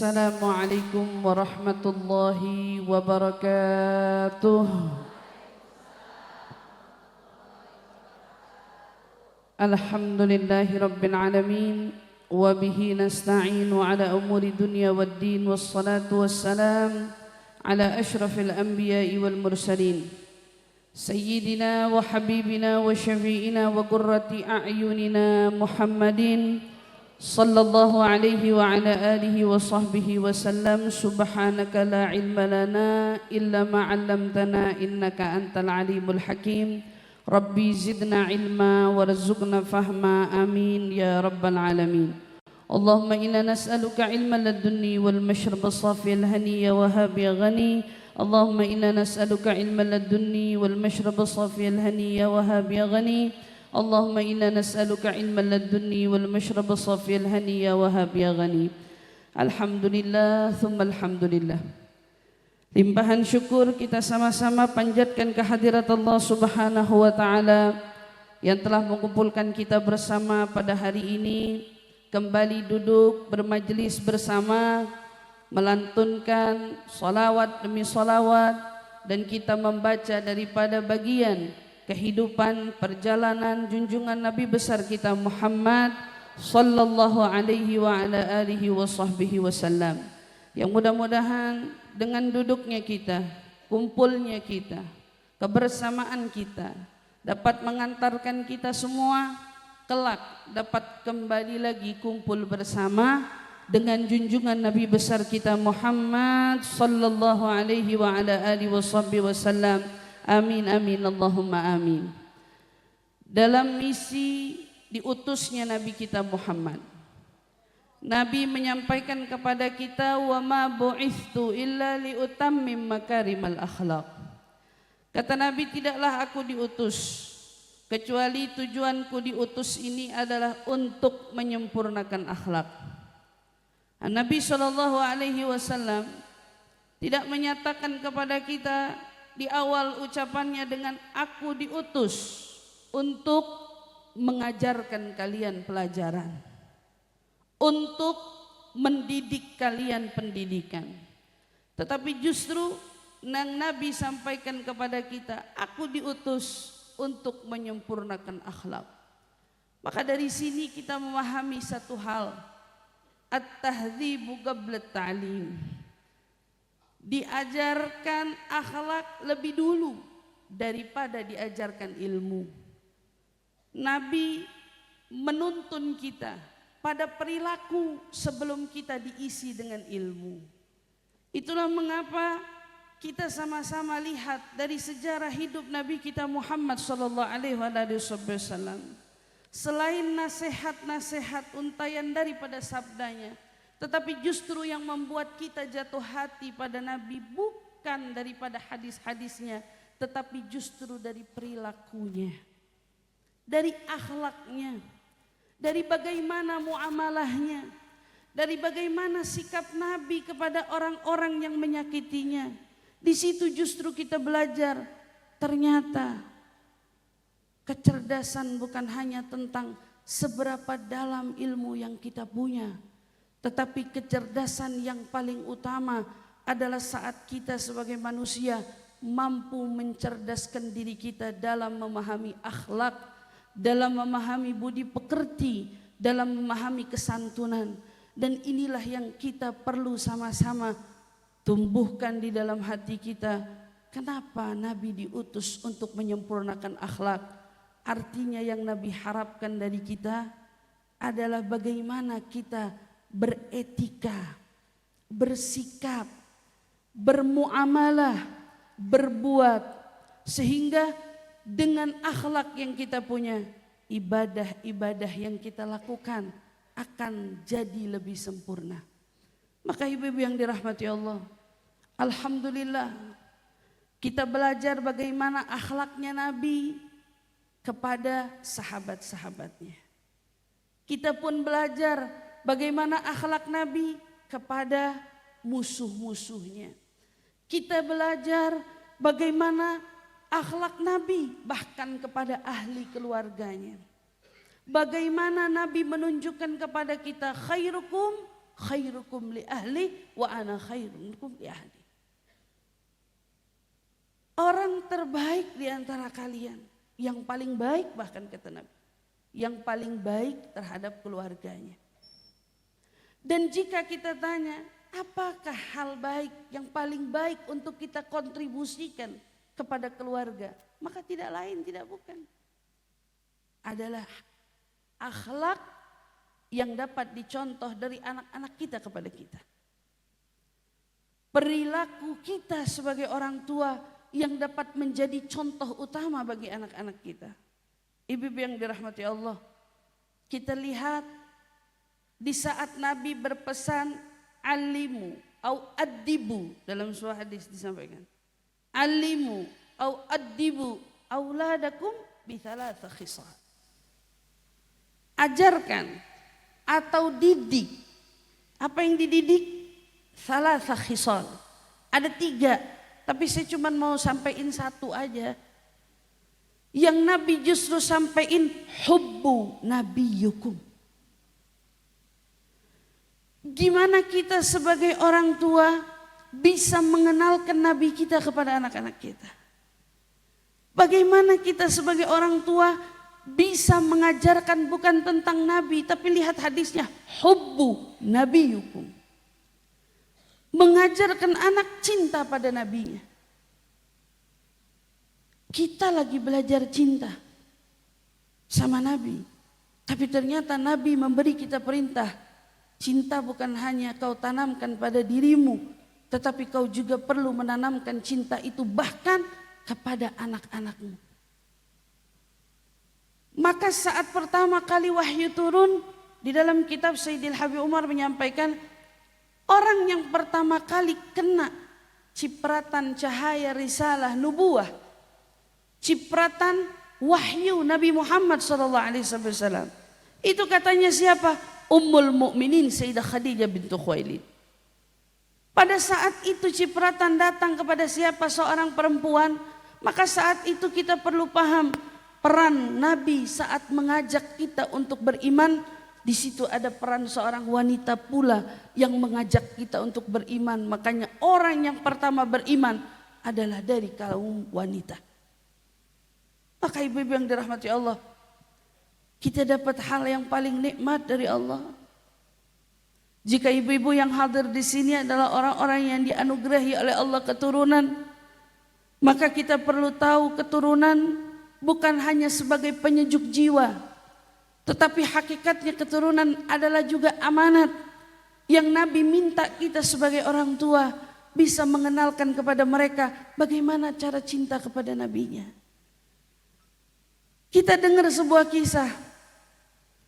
Assalamualaikum warahmatullahi wabarakatuh. Alhamdulillahi rabbil alamin wa bihi nasta'inu ala umuri dunya waddin wassalatu wassalam ala ashrafil anbiya'i wal mursalin sayyidina wa habibina wa syafi'ina wa qurrati a'yunina Muhammadin sallallahu alaihi wa ala alihi wa sahbihi wa sallam. Subhanaka la ilma lana illa ma 'allamtana innaka antal alimul hakim. Rabbi zidna ilma warzuqna fahma, amin ya rabbal alamin. Allahumma inna nas'aluka ilman ladunni wal mashrab safi al haniya wa habi ghani. Allahumma inna nas'aluka ilman ladunni wal mashrab safi al haniya wa habi ghani. Allahumma inna nas'aluka ilman ladunni wal mashrab safi al haniya wa habi ghani. Alhamdulillah thumma alhamdulillah. Limpahan syukur kita sama-sama panjatkan kehadirat Allah Subhanahu wa taala yang telah mengumpulkan kita bersama pada hari ini, kembali duduk bermajlis bersama, melantunkan salawat demi salawat, dan kita membaca daripada bagian kehidupan perjalanan junjungan Nabi besar kita Muhammad sallallahu alaihi wa ala alihi wa sahbihi wasallam, yang mudah-mudahan dengan duduknya kita, kumpulnya kita, kebersamaan kita dapat mengantarkan kita semua kelak dapat kembali lagi kumpul bersama dengan junjungan Nabi besar kita Muhammad sallallahu alaihi wa ala alihi wasallam. Amin amin Allahumma amin. Dalam misi diutusnya Nabi kita Muhammad, Nabi menyampaikan kepada kita, wa ma bu'ithtu illa liutammim makarimal akhlaq. Kata Nabi, tidaklah aku diutus kecuali tujuanku diutus ini adalah untuk menyempurnakan akhlak. Nabi SAW tidak menyatakan kepada kita di awal ucapannya dengan aku diutus untuk mengajarkan kalian pelajaran, untuk mendidik kalian pendidikan, tetapi justru Nabi sampaikan kepada kita, aku diutus untuk menyempurnakan akhlak. Maka dari sini kita memahami satu hal, at-tahdzibu qabla at-ta'lim. Diajarkan akhlak lebih dulu daripada diajarkan ilmu. Nabi menuntun kita pada perilaku sebelum kita diisi dengan ilmu. Itulah mengapa kita sama-sama lihat dari sejarah hidup Nabi kita Muhammad sallallahu alaihi wasallam, selain nasihat-nasihat untayan daripada sabdanya, tetapi justru yang membuat kita jatuh hati pada Nabi bukan daripada hadis-hadisnya, tetapi justru dari perilakunya, dari akhlaknya, dari bagaimana muamalahnya, dari bagaimana sikap Nabi kepada orang-orang yang menyakitinya. Di situ justru kita belajar ternyata kecerdasan bukan hanya tentang seberapa dalam ilmu yang kita punya, tetapi kecerdasan yang paling utama adalah saat kita sebagai manusia mampu mencerdaskan diri kita dalam memahami akhlak, dalam memahami budi pekerti, dalam memahami kesantunan. Dan inilah yang kita perlu sama-sama tumbuhkan di dalam hati kita. Kenapa Nabi diutus untuk menyempurnakan akhlak? Artinya yang Nabi harapkan dari kita adalah bagaimana kita beretika, bersikap, bermuamalah, berbuat, sehingga dengan akhlak yang kita punya, ibadah-ibadah yang kita lakukan akan jadi lebih sempurna. Maka ibu-ibu yang dirahmati Allah, alhamdulillah kita belajar bagaimana akhlaknya Nabi kepada sahabat-sahabatnya. Kita pun belajar bagaimana akhlak Nabi kepada musuh-musuhnya. Kita belajar bagaimana akhlak Nabi bahkan kepada ahli keluarganya. Bagaimana Nabi menunjukkan kepada kita khairukum khairukum li ahli wa ana khairukum li ahli. Orang terbaik di antara kalian, yang paling baik bahkan kata Nabi, yang paling baik terhadap keluarganya. Dan jika kita tanya, apakah hal baik yang paling baik untuk kita kontribusikan kepada keluarga? Maka tidak lain, tidak bukan, adalah akhlak yang dapat dicontoh dari anak-anak kita kepada kita. Perilaku kita sebagai orang tua yang dapat menjadi contoh utama bagi anak-anak kita. Ibu-ibu yang dirahmati Allah, kita lihat di saat Nabi berpesan alimu au addibu, dalam sebuah hadis disampaikan, alimu au addibu auladakum bi thalatha khisal. Ajarkan atau didik. Apa yang dididik? Thalatha khisal. Ada 3, tapi saya cuma mau sampaikan 1 aja. Yang Nabi justru sampaikan hubbu nabiyukum. Gimana kita sebagai orang tua bisa mengenalkan Nabi kita kepada anak-anak kita? Bagaimana kita sebagai orang tua bisa mengajarkan bukan tentang Nabi, tapi lihat hadisnya, hubbu nabiyukum. Mengajarkan anak cinta pada nabinya. Kita lagi belajar cinta sama Nabi, tapi ternyata Nabi memberi kita perintah, cinta bukan hanya kau tanamkan pada dirimu, tetapi kau juga perlu menanamkan cinta itu bahkan kepada anak-anakmu. Maka saat pertama kali wahyu turun, di dalam kitab Sayyidil Habib Umar menyampaikan, orang yang pertama kali kena cipratan cahaya risalah nubuah, cipratan wahyu Nabi Muhammad SAW, itu katanya siapa? Ummul Mukminin Sayyidah Khadijah bintu Khuwailid. Pada saat itu cipratan datang kepada siapa? Seorang perempuan. Maka saat itu kita perlu paham peran Nabi saat mengajak kita untuk beriman. Di situ ada peran seorang wanita pula yang mengajak kita untuk beriman. Makanya orang yang pertama beriman adalah dari kaum wanita. Maka ibu-ibu yang dirahmati Allah, kita dapat hal yang paling nikmat dari Allah. Jika ibu-ibu yang hadir di sini adalah orang-orang yang dianugerahi oleh Allah keturunan, maka kita perlu tahu keturunan bukan hanya sebagai penyejuk jiwa, tetapi hakikatnya keturunan adalah juga amanat yang Nabi minta kita sebagai orang tua bisa mengenalkan kepada mereka bagaimana cara cinta kepada nabinya. Kita dengar sebuah kisah.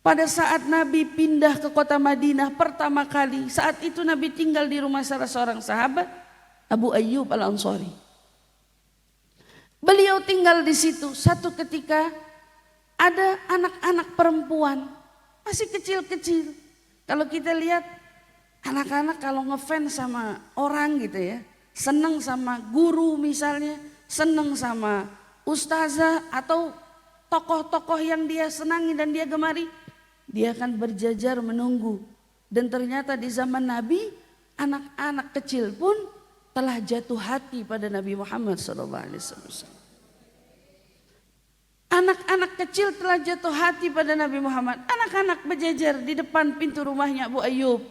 Pada saat Nabi pindah ke kota Madinah pertama kali, saat itu Nabi tinggal di rumah salah seorang sahabat, Abu Ayyub Al-Ansari. Beliau tinggal di situ. Satu ketika ada anak-anak perempuan masih kecil-kecil. Kalau kita lihat anak-anak kalau ngefans sama orang gitu ya, seneng sama guru misalnya, seneng sama ustazah atau tokoh-tokoh yang dia senangi dan dia gemari, dia akan berjajar menunggu. Dan ternyata di zaman Nabi, anak-anak kecil pun telah jatuh hati pada Nabi Muhammad SAW. Anak-anak kecil telah jatuh hati pada Nabi Muhammad. Anak-anak berjajar di depan pintu rumahnya Abu Ayyub.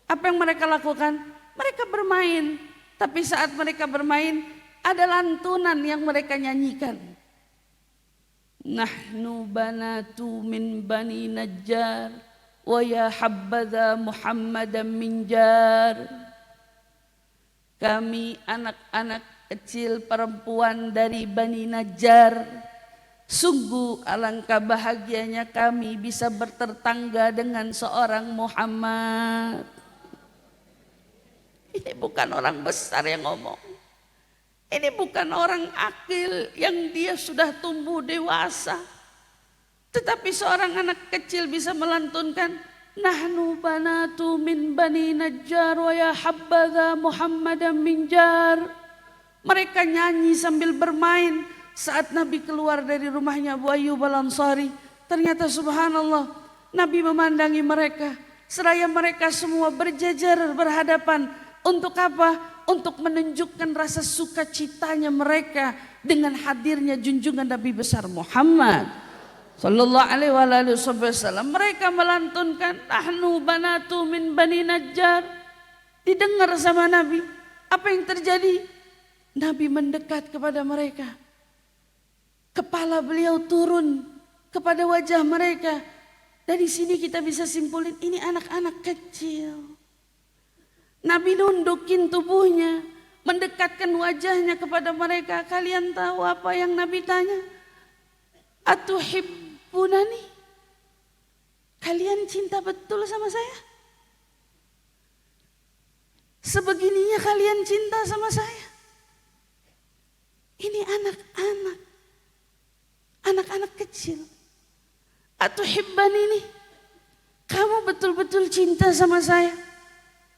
Apa yang mereka lakukan? Mereka bermain. Tapi saat mereka bermain, ada lantunan yang mereka nyanyikan. Nahnu banatu min bani Najjar wa ya habbadha Muhammadan min jar. Kami anak-anak kecil perempuan dari Bani Najjar, sungguh alangkah bahagianya kami bisa bertetangga dengan seorang Muhammad. Ini bukan orang besar yang ngomong. Ini bukan orang akil yang dia sudah tumbuh dewasa. Tetapi seorang anak kecil bisa melantunkan, Nahnu banatu min bani Najjar wa ya habbadha Muhammadan min jar. Mereka nyanyi sambil bermain saat Nabi keluar dari rumahnya Abu Ayyub Al-Ansari. Ternyata subhanallah, Nabi memandangi mereka. seraya mereka semua berjejer berhadapan. Untuk apa? Untuk menunjukkan rasa sukacitanya mereka dengan hadirnya junjungan Nabi besar Muhammad sallallahu alaihi wasallam. Mereka melantunkan nahnu banatu min bani Najjar. Didengar sama Nabi. Apa yang terjadi? Nabi mendekat kepada mereka. Kepala beliau turun kepada wajah mereka. Dari sini kita bisa simpulin ini anak-anak kecil. Nabi nundukin tubuhnya, mendekatkan wajahnya kepada mereka. Kalian tahu apa yang Nabi tanya? Atuhibbunani? Kalian cinta betul sama saya? Sebegininya kalian cinta sama saya? Ini anak-anak. Anak-anak kecil. Atuhibbani ini? Kamu betul-betul cinta sama saya?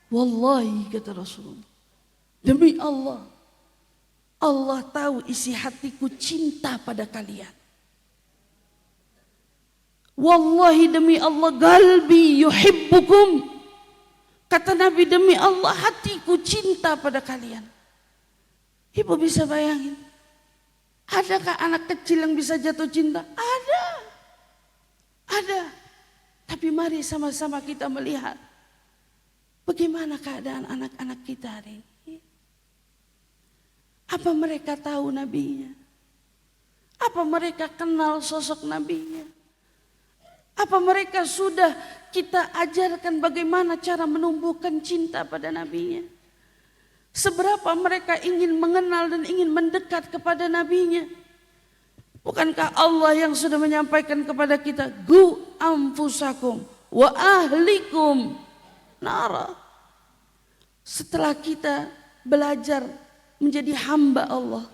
Wallahi, kata Rasulullah, demi Allah, Allah tahu isi hatiku cinta pada kalian. Wallahi, demi Allah, galbi yuhibbukum. Kata Nabi, demi Allah, hatiku cinta pada kalian. Ibu bisa bayangin, adakah anak kecil yang bisa jatuh cinta? Ada. Tapi mari sama-sama kita melihat bagaimana keadaan anak-anak kita hari ini. Apa mereka tahu nabinya? Apa mereka kenal sosok nabinya? Apa mereka sudah kita ajarkan bagaimana cara menumbuhkan cinta pada nabinya? Seberapa mereka ingin mengenal dan ingin mendekat kepada nabinya? Bukankah Allah yang sudah menyampaikan kepada kita, Gu anfusakum wa ahlikum nara. Setelah kita belajar menjadi hamba Allah,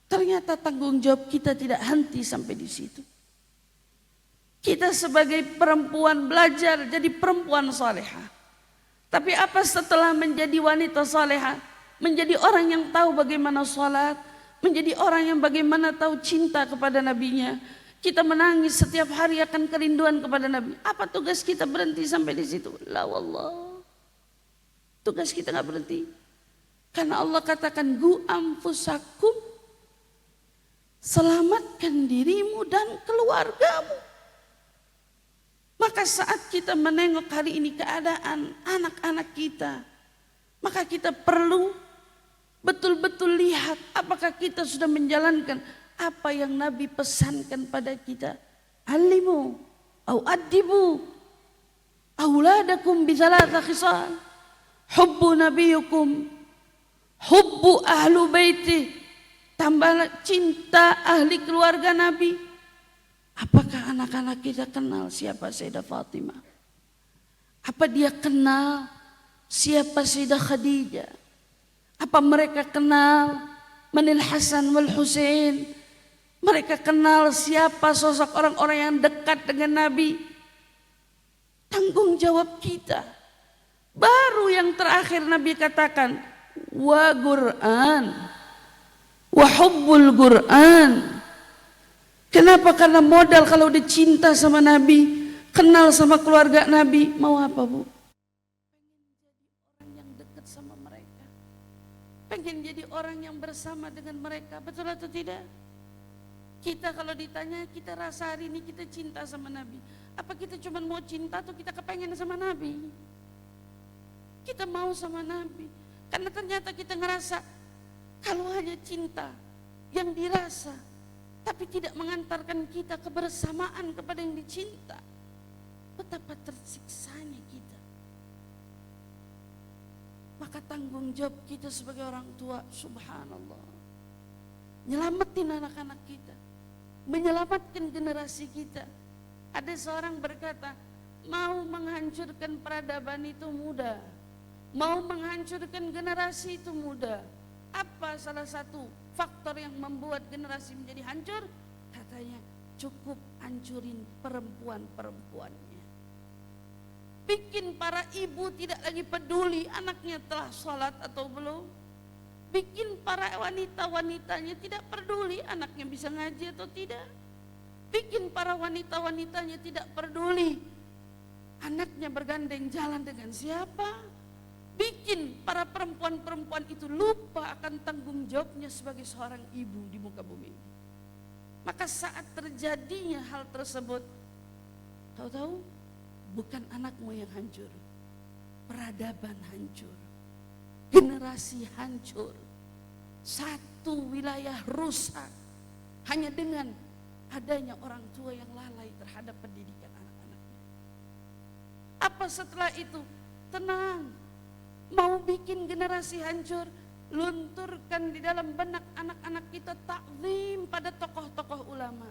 ternyata tanggung jawab kita tidak henti sampai di situ. Kita sebagai perempuan belajar jadi perempuan salehah. Tapi apa setelah menjadi wanita salehah? Menjadi orang yang tahu bagaimana salat, menjadi orang yang bagaimana tahu cinta kepada nabinya. Kita menangis setiap hari akan kerinduan kepada Nabi. Apa tugas kita berhenti sampai di situ? La wallah. Tugas kita nggak berhenti. Karena Allah katakan gu anfusakum. Selamatkan dirimu dan keluargamu. Maka saat kita menengok hari ini keadaan anak-anak kita, maka kita perlu betul-betul lihat apakah kita sudah menjalankan apa yang Nabi pesankan pada kita. Alimu au adibu auladakum bisalatha khisal. Hubbu nabiyukum, hubbu ahlu baiti. Tambah cinta ahli keluarga Nabi. Apakah anak-anak kita kenal siapa Sayyidah Fatimah? Apa dia kenal siapa Sayyidah Khadijah? Apa mereka kenal Manil Hasan wal Husain? Mereka kenal siapa sosok orang-orang yang dekat dengan Nabi? Tanggung jawab kita. Baru yang terakhir Nabi katakan, wa Qur'an, wa hubbul Qur'an. Kenapa? Karena modal kalau udah cinta sama Nabi, kenal sama keluarga Nabi, mau apa Bu? Pengen jadi orang yang dekat sama mereka. Pengen jadi orang yang bersama dengan mereka, betul atau tidak? Kita kalau ditanya, kita rasa hari ini kita cinta sama Nabi. Apa kita cuma mau cinta atau kita kepengen sama Nabi? Kita mau sama Nabi. Karena ternyata kita ngerasa kalau hanya cinta yang dirasa, tapi tidak mengantarkan kita kebersamaan kepada yang dicinta, betapa tersiksanya kita. Maka tanggung jawab kita sebagai orang tua, subhanallah, nyelamatin anak-anak kita, menyelamatkan generasi kita. Ada seorang berkata, mau menghancurkan peradaban itu mudah, mau menghancurkan generasi itu mudah. Apa salah satu faktor yang membuat generasi menjadi hancur? Katanya, cukup hancurin perempuan-perempuannya. Bikin para ibu tidak lagi peduli anaknya telah sholat atau belum. Bikin para wanita-wanitanya tidak peduli anaknya bisa ngaji atau tidak. Bikin para wanita-wanitanya tidak peduli Anaknya bergandeng jalan dengan siapa? Bikin para perempuan-perempuan itu lupa akan tanggung jawabnya sebagai seorang ibu di muka bumi. Maka saat terjadinya hal tersebut, tahu-tahu bukan anakmu yang hancur, peradaban hancur, generasi hancur, satu wilayah rusak hanya dengan adanya orang tua yang lalai terhadap pendidikan anak-anaknya. Apa setelah itu? Tenang, mau bikin generasi hancur, lunturkan di dalam benak anak-anak kita takzim pada tokoh-tokoh ulama.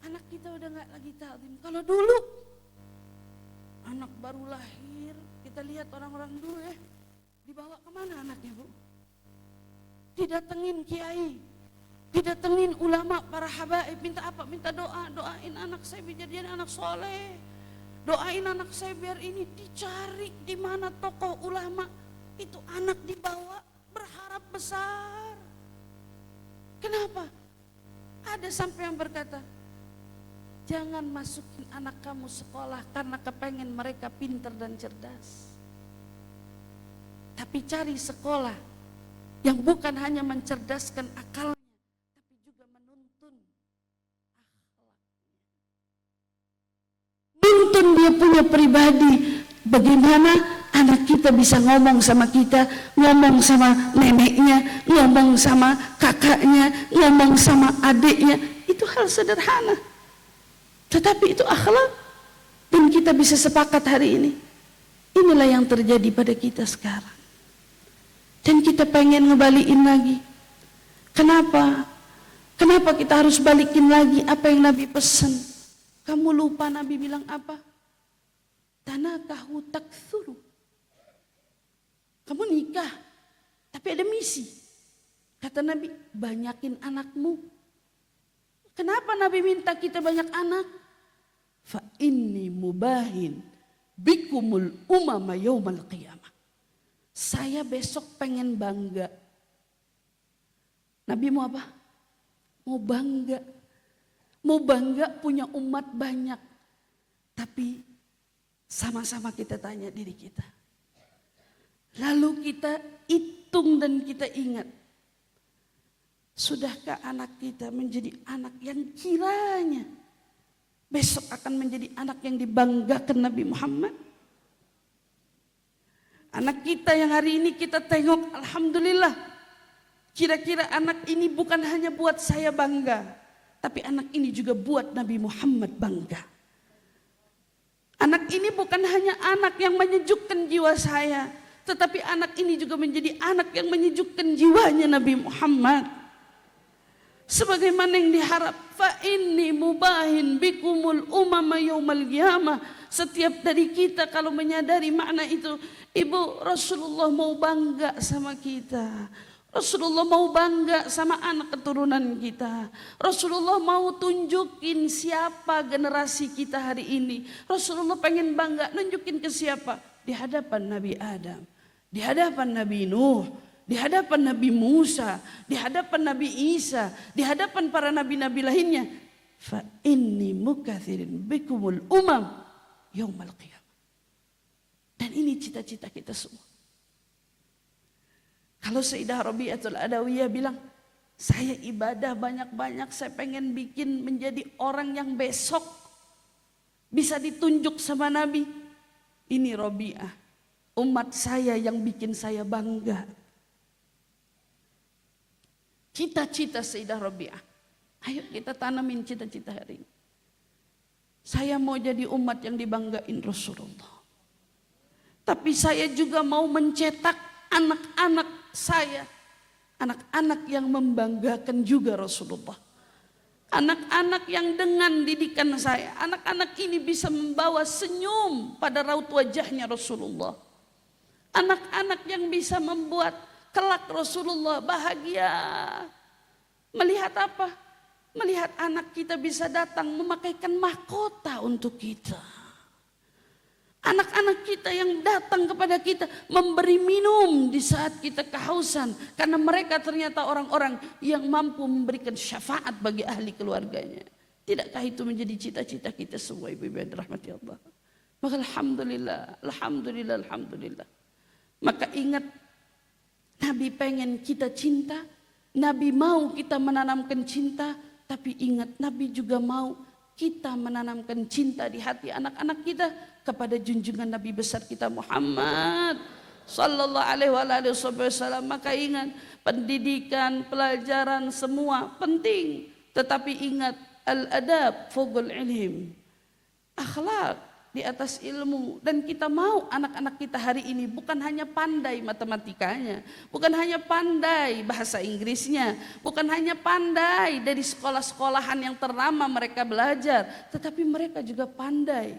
Anak kita udah gak lagi takzim. Kalau dulu anak baru lahir, kita lihat orang-orang dulu ya, dibawa kemana anaknya bu? Didatengin kiai, didatengin ulama, para habaib, minta apa? Minta doa, doain anak saya biar jadi anak soleh, doain anak saya biar ini. Dicari di mana tokoh ulama, itu anak dibawa berharap besar. Kenapa? Ada sampai yang berkata, jangan masukin anak kamu sekolah karena kepengen mereka pintar dan cerdas, tapi cari sekolah yang bukan hanya mencerdaskan akalnya, tapi juga menuntun akhlaknya. Nuntun dia punya pribadi. Bagaimana anak kita bisa ngomong sama kita, ngomong sama neneknya, ngomong sama kakaknya, ngomong sama adiknya. Itu hal sederhana, tetapi itu akhlak. Dan kita bisa sepakat hari ini, inilah yang terjadi pada kita sekarang. Dan kita pengen ngebalikin lagi. Kenapa? Kenapa kita harus balikin lagi apa yang Nabi pesan? Kamu lupa Nabi bilang apa? Tanakahu taktsuru. Kamu nikah, tapi ada misi. Kata Nabi, banyakin anakmu. Kenapa Nabi minta kita banyak anak? Fa inni mubahin bikumul umama yaumal qiyamah. Saya besok pengen bangga. Nabi mau apa? Mau bangga. Mau bangga punya umat banyak. Tapi sama-sama kita tanya diri kita. Lalu kita hitung dan kita ingat. Sudahkah anak kita menjadi anak yang kiranya besok akan menjadi anak yang dibanggakan Nabi Muhammad? Anak kita yang hari ini kita tengok, alhamdulillah, kira-kira anak ini bukan hanya buat saya bangga, tapi anak ini juga buat Nabi Muhammad bangga. Anak ini bukan hanya anak yang menyejukkan jiwa saya, tetapi anak ini juga menjadi anak yang menyejukkan jiwanya Nabi Muhammad. Sebagaimana yang diharap, fa inni mubahin bikumul umama yaumal qiyamah. Setiap dari kita kalau menyadari makna itu, Ibu, Rasulullah mau bangga sama kita. Rasulullah mau bangga sama anak keturunan kita. Rasulullah mau tunjukin siapa generasi kita hari ini. Rasulullah pengen bangga, nunjukin ke siapa? Di hadapan Nabi Adam, di hadapan Nabi Nuh, di hadapan Nabi Musa, di hadapan Nabi Isa, di hadapan para nabi-nabi lainnya. Fa inni mukatsirin bikumul umam yaumal qiyamah. Dan ini cita-cita kita semua. Kalau Sayyidah Rabi'atul Adawiyah bilang, saya ibadah banyak-banyak, saya pengen bikin menjadi orang yang besok bisa ditunjuk sama Nabi. Ini Rabi'ah, umat saya yang bikin saya bangga. Cita-cita Sayyidah Rabi'ah. Ayo kita tanamin cita-cita hari ini. Saya mau jadi umat yang dibanggain Rasulullah. Tapi saya juga mau mencetak anak-anak saya. Anak-anak yang membanggakan juga Rasulullah. Anak-anak yang dengan didikan saya. Anak-anak ini bisa membawa senyum pada raut wajahnya Rasulullah. Anak-anak yang bisa membuat kelak Rasulullah bahagia. Melihat apa? Melihat anak kita bisa datang memakaikan mahkota untuk kita. Anak-anak kita yang datang kepada kita memberi minum di saat kita kehausan. Karena mereka ternyata orang-orang yang mampu memberikan syafaat bagi ahli keluarganya. Tidakkah itu menjadi cita-cita kita semua ibu-ibu yang dirahmati Allah? Maka alhamdulillah, alhamdulillah, alhamdulillah. Maka ingat, Nabi pengen kita cinta, Nabi mau kita menanamkan cinta, tapi ingat Nabi juga mau kita menanamkan cinta di hati anak-anak kita kepada junjungan Nabi besar kita Muhammad sallallahu alaihi wasallam. Maka ingat, pendidikan, pelajaran semua penting, tetapi ingat al-adab fawqal ilm, akhlak di atas ilmu. Dan kita mau anak-anak kita hari ini bukan hanya pandai matematikanya, bukan hanya pandai bahasa Inggrisnya, bukan hanya pandai dari sekolah-sekolahan yang ternama mereka belajar, tetapi mereka juga pandai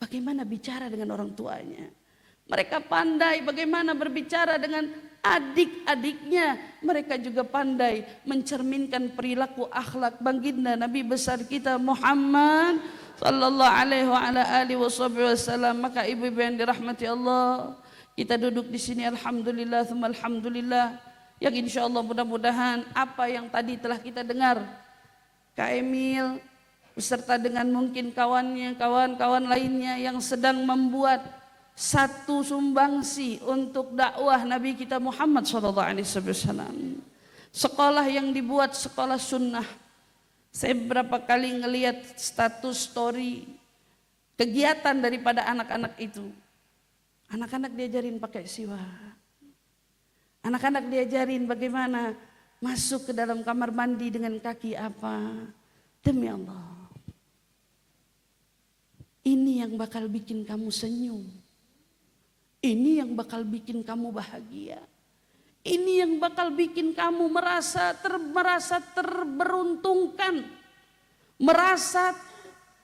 bagaimana bicara dengan orang tuanya. Mereka pandai bagaimana berbicara dengan adik-adiknya. Mereka juga pandai mencerminkan perilaku akhlak baginda Nabi besar kita Muhammad sallallahu alaihi wasallam. Maka ibu-ibu yang dirahmati Allah, kita duduk di sini alhamdulillah tsumma alhamdulillah, yang insyaallah mudah-mudahan apa yang tadi telah kita dengar, Kak Emil beserta dengan mungkin kawannya, kawan-kawan lainnya yang sedang membuat satu sumbangsi untuk dakwah Nabi kita Muhammad SAW. Sekolah yang dibuat sekolah sunnah. Saya beberapa kali ngelihat status story kegiatan daripada anak-anak itu. Anak-anak diajarin pakai siwak. Anak-anak diajarin bagaimana masuk ke dalam kamar mandi dengan kaki apa. Demi Allah, ini yang bakal bikin kamu senyum. Ini yang bakal bikin kamu bahagia. Ini yang bakal bikin kamu merasa terberuntungkan, merasa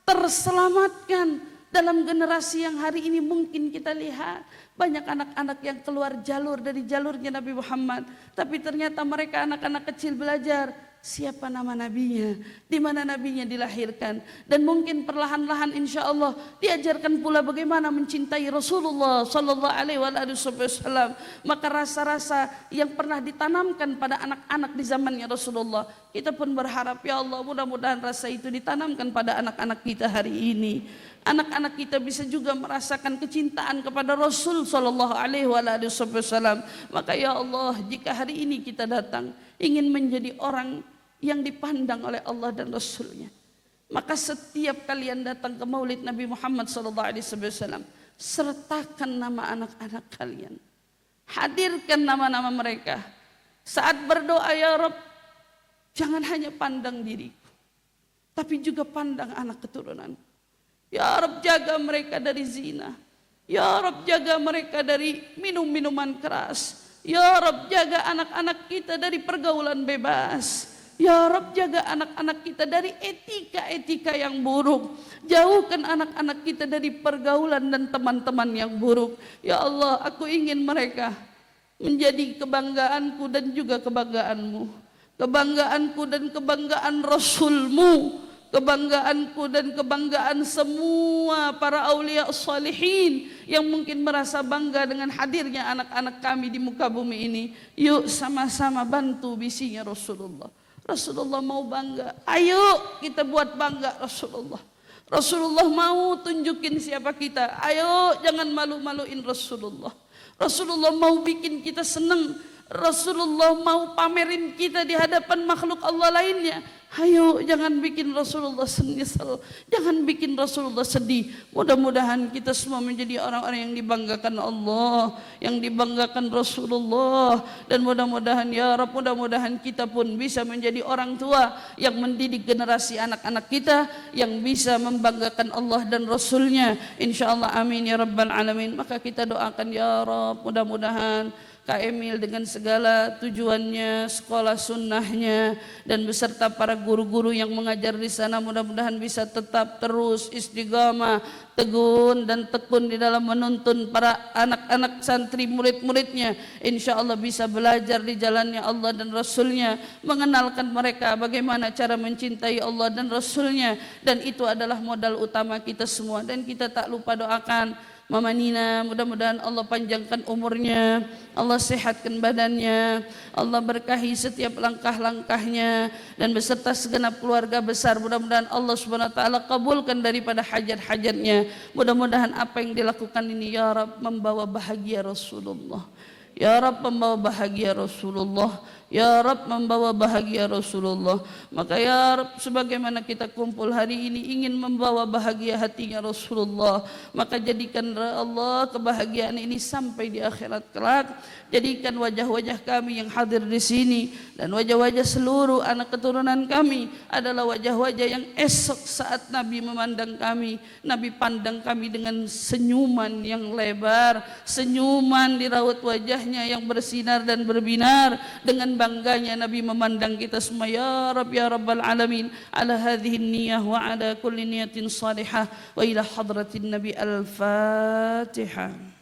terselamatkan dalam generasi yang hari ini. Mungkin kita lihat banyak anak-anak yang keluar jalur dari jalurnya Nabi Muhammad, tapi ternyata mereka anak-anak kecil belajar siapa nama nabinya, di mana nabinya dilahirkan, dan mungkin perlahan-lahan insya Allah diajarkan pula bagaimana mencintai Rasulullah sallallahu alaihi wasallam. Maka rasa-rasa yang pernah ditanamkan pada anak-anak di zamannya Rasulullah, kita pun berharap ya Allah mudah-mudahan rasa itu ditanamkan pada anak-anak kita hari ini. Anak-anak kita bisa juga merasakan kecintaan kepada Rasul sallallahu alaihi wasallam. Maka ya Allah, jika hari ini kita datang ingin menjadi orang yang dipandang oleh Allah dan Rasulnya, maka setiap kalian datang ke maulid Nabi Muhammad SAW, sertakan nama anak-anak kalian, hadirkan nama-nama mereka. Saat berdoa ya Rabb, jangan hanya pandang diriku, tapi juga pandang anak keturunan. Ya Rabb, jaga mereka dari zina. Ya Rabb, jaga mereka dari minum-minuman keras. Ya Rabb, jaga anak-anak kita dari pergaulan bebas. Ya Rabb, jaga anak-anak kita dari etika-etika yang buruk. Jauhkan anak-anak kita dari pergaulan dan teman-teman yang buruk. Ya Allah, aku ingin mereka menjadi kebanggaanku dan juga kebanggaanmu. Kebanggaanku dan kebanggaan Rasulmu. Kebanggaanku dan kebanggaan semua para aulia salihin yang mungkin merasa bangga dengan hadirnya anak-anak kami di muka bumi ini. Yuk sama-sama bantu bisinya Rasulullah. Rasulullah mau bangga, ayo kita buat bangga Rasulullah. Rasulullah mau tunjukin siapa kita, ayo jangan malu-maluin Rasulullah. Rasulullah mau bikin kita senang. Rasulullah mau pamerin kita di hadapan makhluk Allah lainnya. Ayo jangan bikin Rasulullah nyesel, jangan bikin Rasulullah sedih. Mudah-mudahan kita semua menjadi orang-orang yang dibanggakan Allah, yang dibanggakan Rasulullah. Dan mudah-mudahan ya Rabb, mudah-mudahan kita pun bisa menjadi orang tua yang mendidik generasi anak-anak kita yang bisa membanggakan Allah dan Rasulnya. InsyaAllah amin ya Rabbal Alamin. Maka kita doakan ya Rabb, mudah-mudahan Kak Emil dengan segala tujuannya, sekolah sunnahnya, dan beserta para guru-guru yang mengajar di sana, mudah-mudahan bisa tetap terus istiqamah, tegun dan tekun di dalam menuntun para anak-anak santri murid-muridnya. Insya Allah bisa belajar di jalannya Allah dan Rasulnya, mengenalkan mereka bagaimana cara mencintai Allah dan Rasulnya. Dan itu adalah modal utama kita semua. Dan kita tak lupa doakan Mama Nina, mudah-mudahan Allah panjangkan umurnya, Allah sehatkan badannya, Allah berkahi setiap langkah-langkahnya, dan beserta segenap keluarga besar. Mudah-mudahan Allah Subhanahu wa taala kabulkan daripada hajat-hajatnya. Mudah-mudahan apa yang dilakukan ini ya Rabb membawa bahagia Rasulullah. Ya Rabb membawa bahagia Rasulullah. Ya Rabb membawa bahagia Rasulullah. Maka ya Rabb, sebagaimana kita kumpul hari ini ingin membawa bahagia hatinya Rasulullah, maka jadikanlah Allah kebahagiaan ini sampai di akhirat kelak. Jadikan wajah-wajah kami yang hadir di sini dan wajah-wajah seluruh anak keturunan kami adalah wajah-wajah yang esok saat Nabi memandang kami, Nabi pandang kami dengan senyuman yang lebar, senyuman di raut wajahnya yang bersinar dan berbinar. Dengan bangganya Nabi memandang kita semua. Ya Rabb ya Rabbal Alamin, ala hadhihi niyah wa ala kulli niyatin salihah wa ila hadratin Nabi. Al-Fatihah.